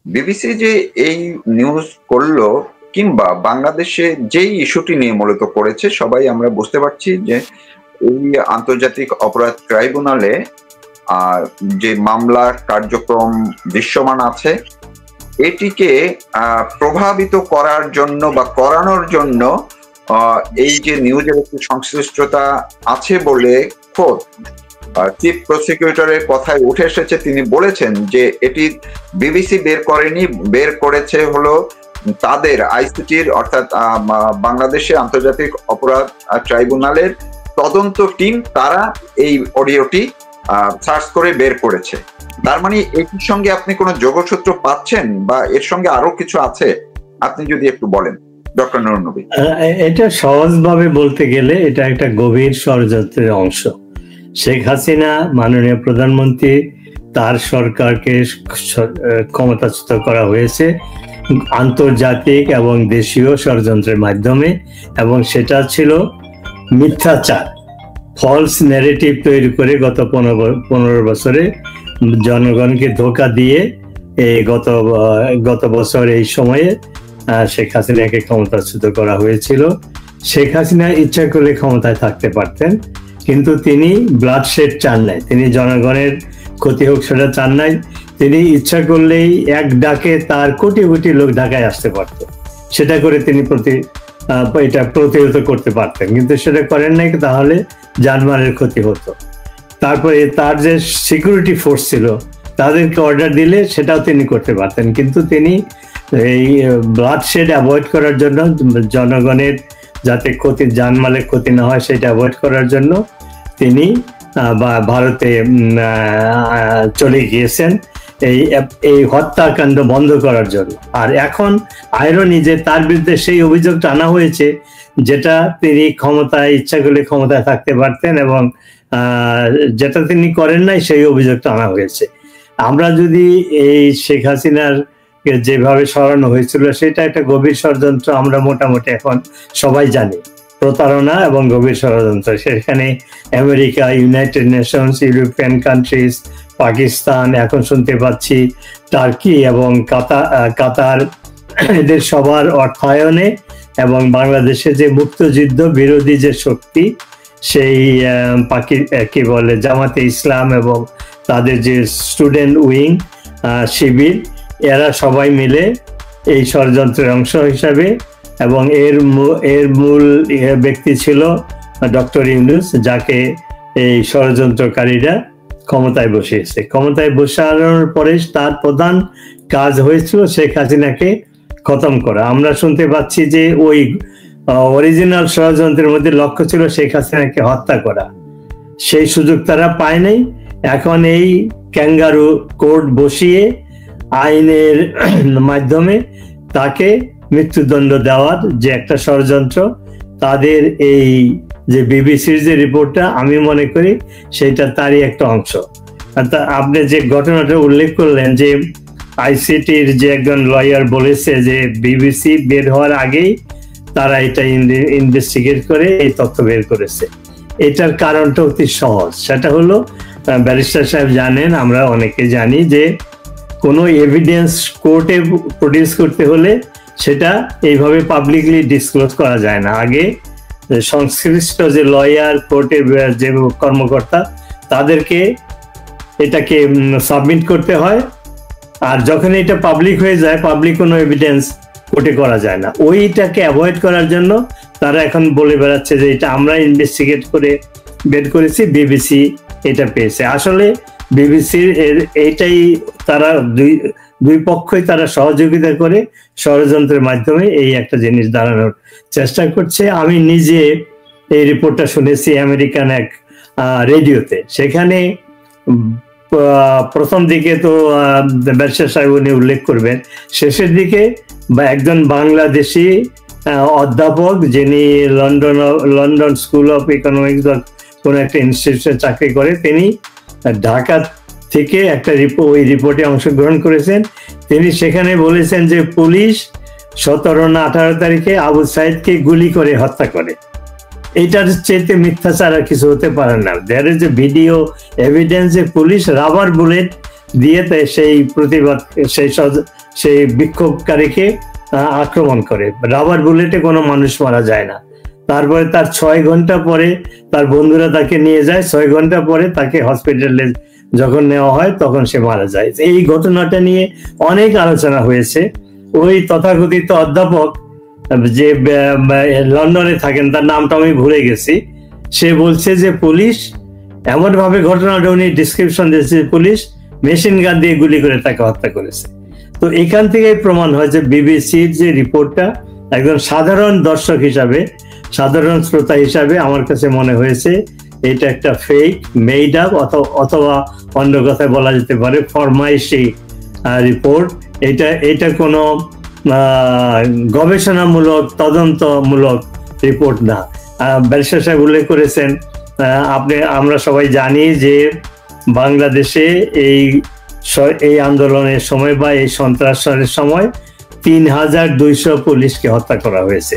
BBC যে এই news করলো কিংবা বাংলাদেশে যেই ইস্যুটি নিয়ে মূলত করেছে, সবাই আমরা বুঝতে পারছি যে এই আন্তর্জাতিক অপরাধ ট্রাইব্যুনালে যে মামলা কার্যক্রম দৃশ্যমান আছে, এটিকে প্রভাবিত করার জন্য বা করানোর জন্য এই যে নিউজের একটি সংশ্লিষ্টতা আছে বলে খোদ চিফ প্রসিকিউটরের কথায় উঠে এসেছে। তিনি বলেছেন যে এটি বিবিসি বের করেনি, বের করেছে হলো তাদের আইসিটির অর্থাৎ বাংলাদেশে আন্তর্জাতিক অপরাধ ট্রাইব্যুনালের তদন্ত টিম, তারা এই অডিওটি সার্চ করে বের করেছে। তার মানে এটির সঙ্গে আপনি কোনো যোগসূত্র পাচ্ছেন বা এর সঙ্গে আরো কিছু আছে? আপনি যদি একটু বলেন ডক্টর নুরুন নবী। এটা সহজভাবে বলতে গেলে এটা একটা গভীর ষড়যন্ত্রের অংশ। শেখ হাসিনা মাননীয় প্রধানমন্ত্রী, তার সরকারকে ক্ষমতাচ্যুত করা হয়েছে আন্তর্জাতিক এবং দেশীয় ষড়যন্ত্রের মাধ্যমে, এবং সেটা ছিল মিথ্যাচার, ফলস ন্যারেটিভ তৈরি করে গত 15 বছরে জনগণকে ধোঁকা দিয়ে গত বছর এই সময়ে শেখ হাসিনাকে ক্ষমতাচ্যুত করা হয়েছিল। শেখ হাসিনা ইচ্ছা করলে ক্ষমতায় থাকতে পারতেন, কিন্তু তিনি ব্লাডশেড চান নাই, তিনি জনগণের ক্ষতি হোক সেটা চান নাই। তিনি ইচ্ছা করলেই এক ডাকে তার কোটি কোটি লোক ঢাকায় আসতে পারত, সেটা করে তিনি এটা প্রতিহত করতে পারতেন, কিন্তু সেটা করেন নাই, তাহলে জানমালের ক্ষতি হতো। তারপরে তার যে সিকিউরিটি ফোর্স ছিল তাদেরকে অর্ডার দিলে সেটাও তিনি করতে পারতেন, কিন্তু তিনি এই ব্লাডশেড অ্যাভয়েড করার জন্য, জনগণের যাতে জানমালের ক্ষতি না হয় সেটা অ্যাভয়েড করার জন্য তিনি ভারতে চলে গিয়েছেন এই হত্যাকাণ্ড বন্ধ করার জন্য। আর এখন আইরনি যে তার বিরুদ্ধে সেই অভিযোগটা আনা হয়েছে, যেটা তিনি ইচ্ছা করলে ক্ষমতায় থাকতে পারতেন, এবং যেটা তিনি করেন নাই সেই অভিযোগটা আনা হয়েছে। আমরা যদি এই শেখ হাসিনার যেভাবে সরানো হয়েছিল সেটা একটা গভীর ষড়যন্ত্র, আমরা মোটামুটি এখন সবাই জানি, প্রতারণা এবং গভীর ষড়যন্ত্র। সেখানে America, United Nations, European countries, Pakistan, এখন শুনতে পাচ্ছি টার্কি এবং কাতার, এদের সবার অর্থায়নে এবং বাংলাদেশে যে মুক্তিযুদ্ধ বিরোধী যে শক্তি, সেই কি বলে জামাতে ইসলাম এবং তাদের যে স্টুডেন্ট উইং শিবির, এরা সবাই মিলে এই ষড়যন্ত্রের অংশ হিসাবে, এবং এর মূল ব্যক্তি ছিল ডক্টর ইউনূস, যাকে এই ষড়যন্ত্রকারীরা ক্ষমতায় বসিয়েছে। ক্ষমতায় বসানোর পরে তার প্রধান কাজ হয়েছিল শেখ হাসিনাকে খতম করা। আমরা শুনতে পাচ্ছি যে ওই অরিজিনাল ষড়যন্ত্রের মধ্যে লক্ষ্য ছিল শেখ হাসিনাকে হত্যা করা, সেই সুযোগ তারা পায় নাই। এখন এই ক্যাঙ্গারু কোর্ট বসিয়ে আইনের মাধ্যমে তাকে মৃত্যুদণ্ড দেওয়ার যে একটা ষড়যন্ত্র, তাদের এই যে বিবিসির যে রিপোর্টটা, আমি মনে করি সেটা তারই একটা অংশ। আপনি যে ঘটনাটা উল্লেখ করলেন যে আইসিটির যে একজন লয়ার বলেছে যে বিবিসি বের হওয়ার আগেই তারা এটা ইনভেস্টিগেট করে এই তথ্য বের করেছে, এটার কারণটা অতি সহজ। সেটা হলো, ব্যারিস্টার সাহেব জানেন, আমরা অনেকে জানি যে কোনো এভিডেন্স কোর্টে প্রডিউস করতে হলে সেটা এইভাবে পাবলিকলি ডিসক্লোজ করা যায় না। আগে সংশ্লিষ্ট যে লয়ার, কোর্টের যে কর্মকর্তা, তাদেরকে এটাকে সাবমিট করতে হয়, আর যখন এটা পাবলিক হয়ে যায়, পাবলিক কোনো এভিডেন্স কোর্টে করা যায় না। ওইটাকে অ্যাভয়েড করার জন্য তারা এখন বলে বেড়াচ্ছে যে এটা আমরা ইনভেস্টিগেট করে বের করেছি, বিবিসি এটা পেয়েছে। আসলে বিবিসির এইটাই, তারা দুই পক্ষই তারা সহযোগিতা করে ষড়যন্ত্রের মাধ্যমে এই একটা জিনিস দাঁড়ানোর চেষ্টা করছে। আমি নিজে এই রিপোর্টটা শুনেছি আমেরিকান এক রেডিওতে। সেখানে প্রথম দিকে তো ব্যারিস্টার সাহেব উনি উল্লেখ করবেন, শেষের দিকে একজন বাংলাদেশি অধ্যাপক, যিনি লন্ডন স্কুল অফ ইকোনমিক্স বা কোনো একটা ইনস্টিটিউশনে চাকরি করে, তিনি ঢাকা থেকে একটা ওই রিপোর্টে অংশগ্রহণ করেছেন। তিনি সেখানে বলেছেন যে পুলিশ 17 না 18 তারিখে আবু সাইদকে গুলি করে হত্যা করে। এটার চেয়ে মিথ্যাচার আর কিছু হতে পারে না। There is a video evidence যে পুলিশ রাবার বুলেট দিয়ে সেই প্রতিবাদ সেই বিক্ষোভকারীকে আক্রমণ করে। রাবার বুলেটে কোনো মানুষ মারা যায় না। তারপরে তার 6 ঘন্টা পরে তার বন্ধুরা তাকে নিয়ে যায়, 6 ঘন্টা পরে তাকে হসপিটালে যখন নেওয়া হয় তখন সে মারা যায়। এই ঘটনাটা নিয়ে অনেক আলোচনা হয়েছে। ওই তথাকথিত অধ্যাপক যে লন্ডনে থাকেন, তার নামটা আমি ভুলে গেছি, সে বলছে যে পুলিশ এমন ভাবে ঘটনাটা, উনি ডিসক্রিপশন দিয়েছে, পুলিশ মেশিন গান দিয়ে গুলি করে তাকে হত্যা করেছে। তো এখান থেকে প্রমাণ হয় যে বিবিসির যে রিপোর্টটা, একজন সাধারণ দর্শক হিসাবে, সাধারণ শ্রোতা হিসাবে আমার কাছে মনে হয়েছে এটা একটা ফেক, মেড আপ, অথবা অন্য কথায় বলা যেতে পারে ফরমাইশি রিপোর্ট। এটা কোনো গবেষণামূলক তদন্তমূলক রিপোর্ট না। ব্যারিস্টার সাহেব উল্লেখ করেছেন, আমরা সবাই জানি যে বাংলাদেশে এই আন্দোলনের সময় বা এই সন্ত্রাসের সময় 3200 পুলিশকে হত্যা করা হয়েছে।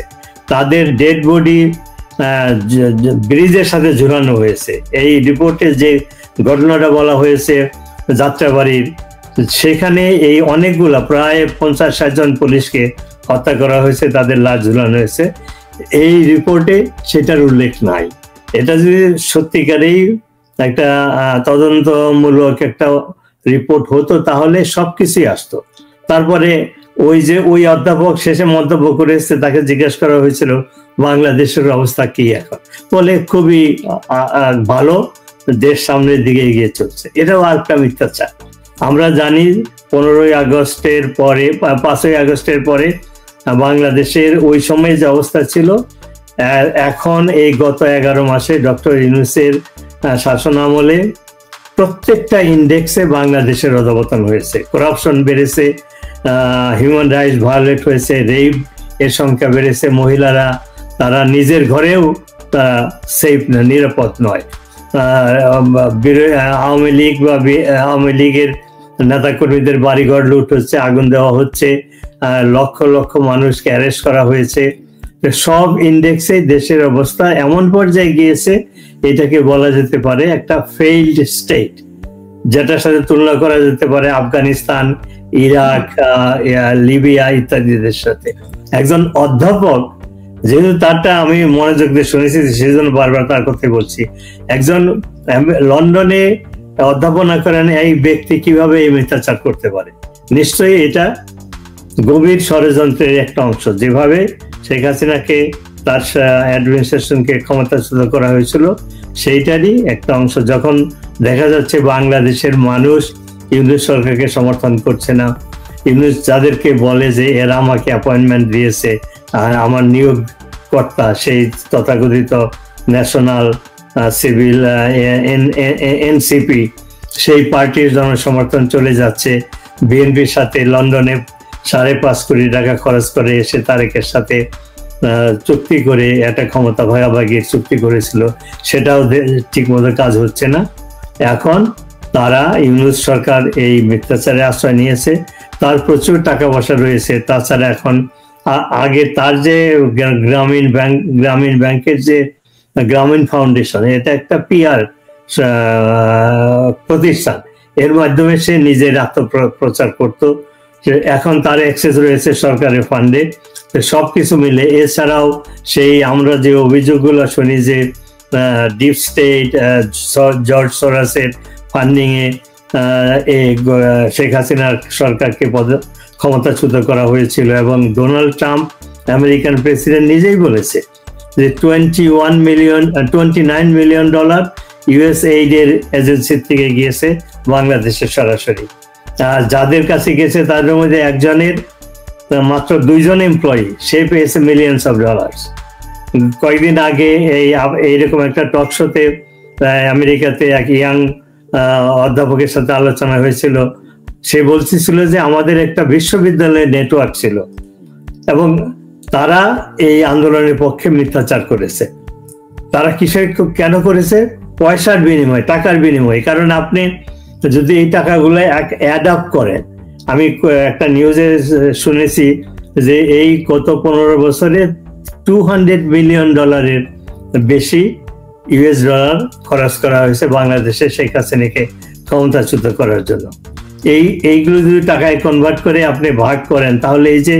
তাদের ডেড বডি ব্রিজের সাথে ঝুলানো হয়েছে। এই রিপোর্টে যে ঘটনাটা বলা হয়েছে যাত্রাবাড়ির, সেখানে এই অনেকগুলা প্রায় 50-60 জন পুলিশকে হত্যা করা হয়েছে, তাদের লাশ ঝুলানো হয়েছে। এই রিপোর্টে সেটার উল্লেখ নাই। এটা যদি সত্যিকারেই একটা তদন্তমূলক একটা রিপোর্ট হতো তাহলে সবকিছুই আসতো। তারপরে ওই অধ্যাপক শেষে মন্তব্য করেছে, তাকে জিজ্ঞেস করা হয়েছিল বাংলাদেশের অবস্থা কি এখন, বলে খুবই ভালো, দেশ সামনের দিকে এগিয়ে চলছে। এটাও আরেকটা মিথ্যাচার। আমরা জানি 15ই আগস্টের পরে, 5ই আগস্টের পরে বাংলাদেশের ওই সময় যে অবস্থা ছিল, এখন এই গত 11 মাসে ডক্টর ইউনূসের শাসন আমলে প্রত্যেকটা ইন্ডেক্সে বাংলাদেশের অধঃপতন হয়েছে। করাপশন বেড়েছে, হিউম্যান রাইটস ভায়োলেট হয়েছে, রেপ এর সংখ্যা বেড়েছে, মহিলারা তারা নিজের ঘরেও সেফ না, নিরাপদ নয়। আওয়ামী লীগ বা আওয়ামী লীগের নেতাকর্মীদের বাড়িঘর লুট হচ্ছে, আগুন দেওয়া হচ্ছে, লক্ষ লক্ষ মানুষকে অ্যারেস্ট করা হয়েছে। সব ইন্ডেক্সে দেশের অবস্থা এমন পর্যায়ে গিয়েছে, এটাকে বলা যেতে পারে একটা ফেইল্ড স্টেট, যেটার সাথে তুলনা করা যেতে পারে আফগানিস্তান, ইরাক, লিবিয়া ইত্যাদিদের সাথে। একজন অধ্যাপক, যেহেতু তারটা আমি মনোযোগ দিয়ে শুনেছি সেজন্য বারবার তার কথা বলছি, একজন লন্ডনে অধ্যাপনা করেন এই ব্যক্তি কিভাবে এই মিথ্যাচার করতে পারে? নিশ্চয়ই এটা গভীর ষড়যন্ত্রের একটা অংশ। যেভাবে শেখ হাসিনাকে, তার অ্যাডমিনিস্ট্রেশনকে ক্ষমতাচ্যুত করা হয়েছিল, সেইটারই একটা অংশ। যখন দেখা যাচ্ছে বাংলাদেশের মানুষ ইউনূস সরকারকে সমর্থন করছে না, ইউনূস যাদেরকে বলে যে এরা আমাকে অ্যাপয়েন্টমেন্ট দিয়েছে, আমার নিয়োগকর্তা, সেই তথাকথিত ন্যাশনাল সিভিল এনসিপি, সেই পার্টির জনসমর্থন চলে যাচ্ছে। বিএনপির সাথে লন্ডনে 5.5 কোটি টাকা খরচ করে এসে তারেকের সাথে চুক্তি করে একটা ক্ষমতা ভাগাভাগির চুক্তি করেছিল, সেটাও ঠিকমতো কাজ হচ্ছে না। এখন তারা, ইউনূস সরকার এই মিথ্যাচারে আশ্রয় নিয়েছে, তার প্রচুর টাকা পয়সা রয়েছে। তাছাড়া এখন আগে তার যে গ্রামীণ ব্যাংকের যে গ্রামীণ ফাউন্ডেশন, এটা একটা পিআর প্রতিষ্ঠান, এর মাধ্যমে সে নিজের আত্মপ্রচার করতো। এখন তার অ্যাক্সেস রয়েছে সরকারের ফান্ডে। সবকিছু মিলে, এছাড়াও সেই আমরা যে অভিযোগগুলো শুনি যে ডিপ স্টেট, জর্জ সরোসের ফান্ডিং এ শেখ হাসিনার সরকারকে ক্ষমতাচ্যুত করা হয়েছিল, এবং ডোনাল্ড ট্রাম্প আমেরিকান প্রেসিডেন্ট নিজেই বলেছে যে $29 মিলিয়ন ইউএসএইড এর এজেন্সির থেকে গিয়েছে বাংলাদেশে সরাসরি। যাদের কাছে গেছে তাদের মধ্যে একজনের মাত্র 2 জন এমপ্লয়ি, সে পেয়েছে মিলিয়নস অফ ডলার্স। কয়েকদিন আগে এইরকম একটা টক শোতে আমেরিকাতে এক ইয়াং অধ্যাপকের সাথে আলোচনা হয়েছিল। সে বলছিল যে আমাদের একটা বিশ্ববিদ্যালয়ের নেটওয়ার্ক ছিল, এবং তারা এই আন্দোলনের পক্ষে মিথ্যাচার করেছে। তারা কেন করেছে? পয়সার বিনিময়ে, টাকার বিনিময়ে। কারণ আপনি যদি এই টাকাগুলো অ্যাড আপ করেন, আমি একটা নিউজে শুনেছি যে এই গত 15 বছরে $200 মিলিয়ন বেশি ইউএস ডলার খরচ করা হয়েছে বাংলাদেশে শেখ হাসিনাকে ক্ষমতাচ্যুত করার জন্য। এইগুলো যদি টাকায় কনভার্ট করে আপনি ভাগ করেন, তাহলে এই যে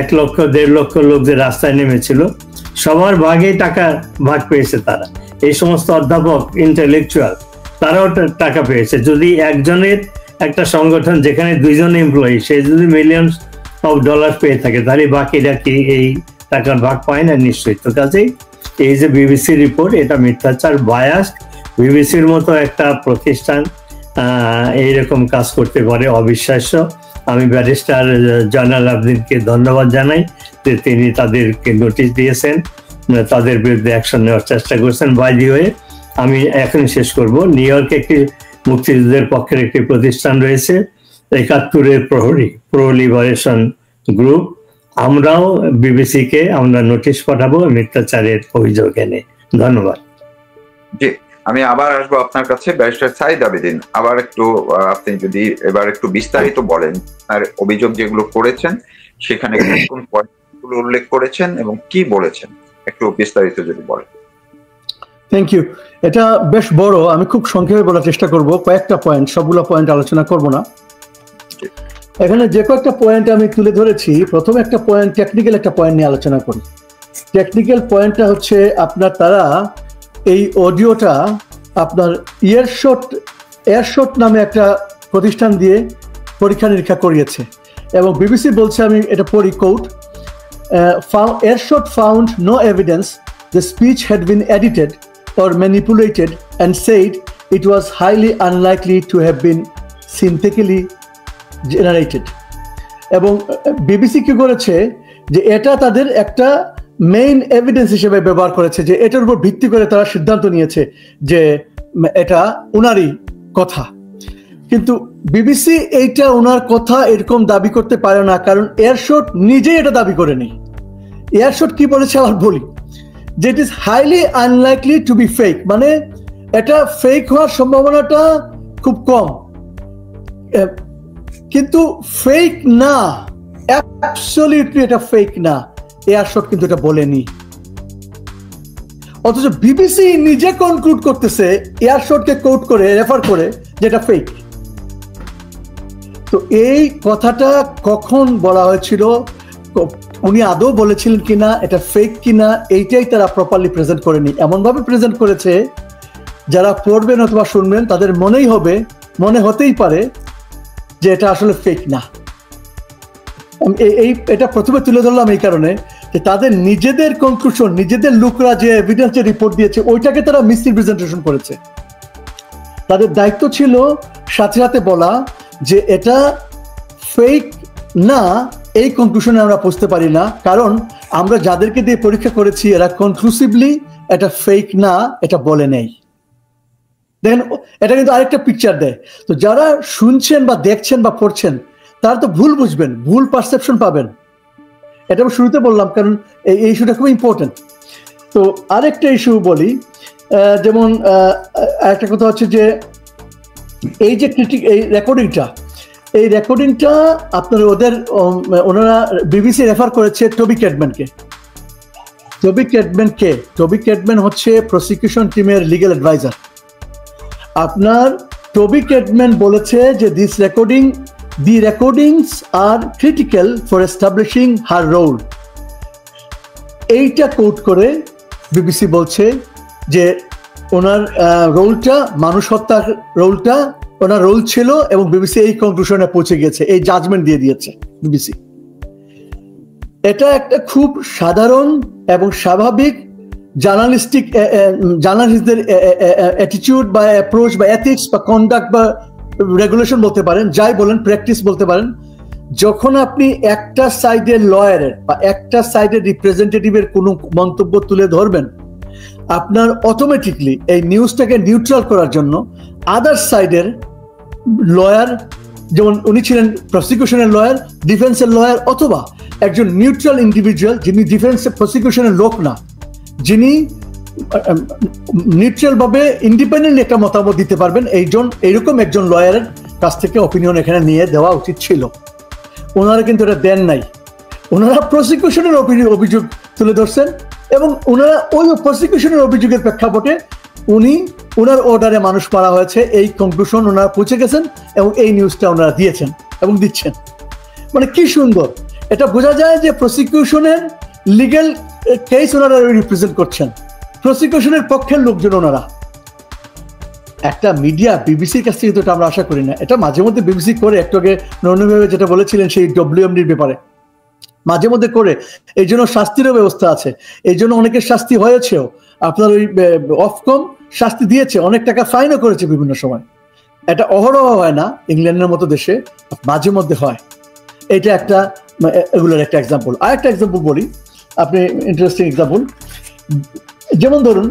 1 লক্ষ 1.5 লক্ষ লোক যে রাস্তায় নেমেছিল, সবার ভাগে টাকা ভাগ পেয়েছে তারা। এই সমস্ত অধ্যাপক, ইন্টেলেকচুয়াল, তারাও টাকা পেয়েছে। যদি একজনের একটা সংগঠন যেখানে 2 জন এমপ্লয়ি, সে যদি মিলিয়ন অফ ডলার পেয়ে থাকে, তাহলে বাকিরা কি এই টাকার ভাগ পায় না? নিশ্চয়ই। তো কাজেই এই যে বিবিসি রিপোর্ট, এটা মিথ্যাচার, বায়াস। বিবিসির মতো একটা প্রতিষ্ঠান এইরকম কাজ করতে পারে, অবিশ্বাস্য। আমি ব্যারিস্টার জয়নাল আবেদিনকে ধন্যবাদ জানাই যে তিনি তাদেরকে নোটিশ দিয়েছেন, তাদের বিরুদ্ধে অ্যাকশন নেওয়ার চেষ্টা করছেন। বাই দি ওয়ে, আমি এখন শেষ করব। নিউ ইয়র্কে একটি মুক্তিযুদ্ধের পক্ষের একটি প্রতিষ্ঠান রয়েছে, 71-এর প্রহরী, প্রো লিবারেশন গ্রুপ। আমরাও বিবিসিকে আমরা নোটিশ পাঠাবো মিথ্যাচারের অভিযোগ এনে। ধন্যবাদ। জি, আমি আবার আসবো আপনার কাছে, ব্যারিস্টার সাইদ আবেদিন। আবার একটু আপনি যদি এবার একটু বিস্তারিত বলেন, আর অভিযোগ যেগুলো করেছেন সেখানে কোন পয়েন্টগুলো উল্লেখ করেছেন এবং কি বলেছেন, একটু বিস্তারিত যদি বলেন। Thank you. এটা বেশ বড়, আমি খুব সংক্ষেপে বলার চেষ্টা করব। কয়েকটা পয়েন্ট, সবগুলো পয়েন্ট আলোচনা করব না। এখানে যে কয়েকটা পয়েন্ট আমি তুলে ধরেছি, প্রথম একটা পয়েন্ট, টেকনিক্যাল একটা পয়েন্ট নিয়ে আলোচনা করি। টেকনিক্যাল পয়েন্টটা হচ্ছে আপনার, তারা এই অডিওটা আপনার এয়ারশট নামে একটা প্রতিষ্ঠান দিয়ে পরীক্ষা নিরীক্ষা করিয়েছে, এবং বিবিসি বলছে, আমি এটা পড়ি, কোট, এয়ারশট found no evidence the speech had been edited or manipulated and said it was highly unlikely to have been synthetically generated. এবং বিবিসি কি করেছে যে এটা তাদের একটা মেইন এভিডেন্স হিসেবে ব্যবহার করেছে, যে এটার উপর ভিত্তি করে তারা সিদ্ধান্ত নিয়েছে যে এটা ওনারই কথা। কিন্তু বিবিসি এইটা ওনার কথা এরকম দাবি করতে পারে না, কারণ এয়ারশট নিজেই এটা দাবি করেনি। এয়ারশট কি বলেছে আবার বলি, যে it is highly unlikely to B fake, মানে এটা ফেক হওয়ার সম্ভাবনাটা খুব কম, কিন্তু ফেক না, অ্যাবসলিউটলি এটা ফেক না, এয়ারশট কিন্তু এটা বলেনি। অথচ বিবিসি নিজে কনক্লুড করতেছে এয়ারশটকে কোট করে, রেফার করে, যেটা ফেক। তো এই কথাটা কখন বলা হয়েছিল, উনি আদৌ বলেছিলেন কিনা, এটা ফেক কিনা, এইটাই তারা প্রপারলি প্রেজেন্ট করেনি। এমনভাবে প্রেজেন্ট করেছে যারা পড়বেন অথবা শুনবেন তাদের মনে হতেই পারে যে এটা আসলে ফেক না। এটা প্রথমে তুলে ধরলাম এই কারণে যে তাদের নিজেদের কনক্লুশন, নিজেদের লোকরা যে এভিডেন্সের রিপোর্ট দিয়েছে, ওইটাকে তারা মিসরিপ্রেজেন্টেশন করেছে। তাদের দায়িত্ব ছিল সাথে সাথে বলা যে এটা ফেক না, এই কনক্লুশনে আমরা পৌঁছতে পারি না, কারণ আমরা যাদেরকে দিয়ে পরীক্ষা করেছি এরা কনক্লুসিভলি এটা ফেক না, এটা বলে নেই। দেখেন, এটা কিন্তু আরেকটা পিকচার দেয়। তো যারা শুনছেন বা দেখছেন বা পড়ছেন তারা তো ভুল বুঝবেন, ভুল পারসেপশন পাবেন। এটা আমি শুরুতে বললাম, কারণ এই ইস্যুটা খুব ইম্পর্টেন্ট। তো আরেকটা ইস্যু বলি, যেমন একটা কথা হচ্ছে যে এই যে এই রেকর্ডিংটা আপনার ওনারা বিবিসি রেফার করেছে টবি ক্যাডম্যানকে। টবি ক্যাডম্যান হচ্ছে প্রসিকিউশন টিমের লিগ্যাল অ্যাডভাইজার। আপনার টবি ক্যাডম্যান বলেছে যে the recordings are critical for establishing her role. এইটা কোট করে বিবিসি বলছে যে ওনার রোলটা, মানুষ হত্যার রোলটা ওনার রোল ছিল, এবং বিবিসি এই কনক্লুশনে পৌঁছে গেছে, এই জাজমেন্ট দিয়ে দিয়েছে বিবিসি। এটা একটা খুব সাধারণ এবং স্বাভাবিক জার্নালিস্টদের অ্যাটিটিউড বা অ্যাপ্রোচ বা এথিক্স বা কন্ডাক্ট বা রেগুলেশন বলতে পারেন, যাই বলেন, প্র্যাকটিস বলতে পারেন। যখন আপনি একটা সাইডের লয়ারের বা একটা সাইডের রিপ্রেজেন্টেটিভের কোনো মন্তব্য তুলে ধরবেন, আপনার অটোমেটিকলি এই নিউজটাকে নিউট্রাল করার জন্য আদার সাইডের লয়ার, যেমন উনি ছিলেন প্রসিকিউশনের লয়ার, ডিফেন্সের লয়ার, অথবা একজন নিউট্রাল ইন্ডিভিজুয়াল যিনি ডিফেন্সের প্রসিকিউশনের লোক না, যিনি নিউট্রাল ভাবে ইন্ডিপেন্ডেন্ট একটা মতামত দিতে পারবেন, এইরকম একজন লয়ারের কাছ থেকে অপিনিয়ন এখানে নিয়ে দেওয়া উচিত ছিল। ওনারা কিন্তু এটা দেন নাই। ওনারা প্রসিকিউশনের অভিযোগ তুলে ধরছেন, এবং ওনারা ওই প্রসিকিউশনের অভিযোগের প্রেক্ষাপটে উনি ওনার অর্ডারে মানুষ মারা হয়েছে, এই কনক্লুশন ওনারা পৌঁছে গেছেন এবং এই নিউজটা ওনারা দিয়েছেন এবং দিচ্ছেন। মানে কি সুন্দর, এটা বোঝা যায় যে প্রসিকিউশনের লিগ্যাল কেস ওনারা রিপ্রেজেন্ট করছেন, প্রসিকিউশনের পক্ষের লোকজন ওনারা। একটা মিডিয়া বিবিসির কাছ থেকে তো এটা আমরা আশা করি না। এটা মাঝে মধ্যে বিবিসি করে, একটু আগে নরনভাবে যেটা বলেছিলেন সেই ডব্লিউএমডির ব্যাপারে মাঝে মধ্যে করে, এই জন্য শাস্তিরও ব্যবস্থা আছে, এই জন্য অনেকের শাস্তি হয়েছেও। আপনার ওই অফকম শাস্তি দিয়েছে, অনেক টাকা ফাইনও করেছে বিভিন্ন সময়। এটা অহরহ হয় না ইংল্যান্ডের মতো দেশে, মাঝে মধ্যে হয়। এটা একটা এগুলোর একটা এক্সাম্পল। আর একটা এক্সাম্পল বলি, আপনি ইন্টারেস্টিং এক্সাম্পল, যেমন ধরুন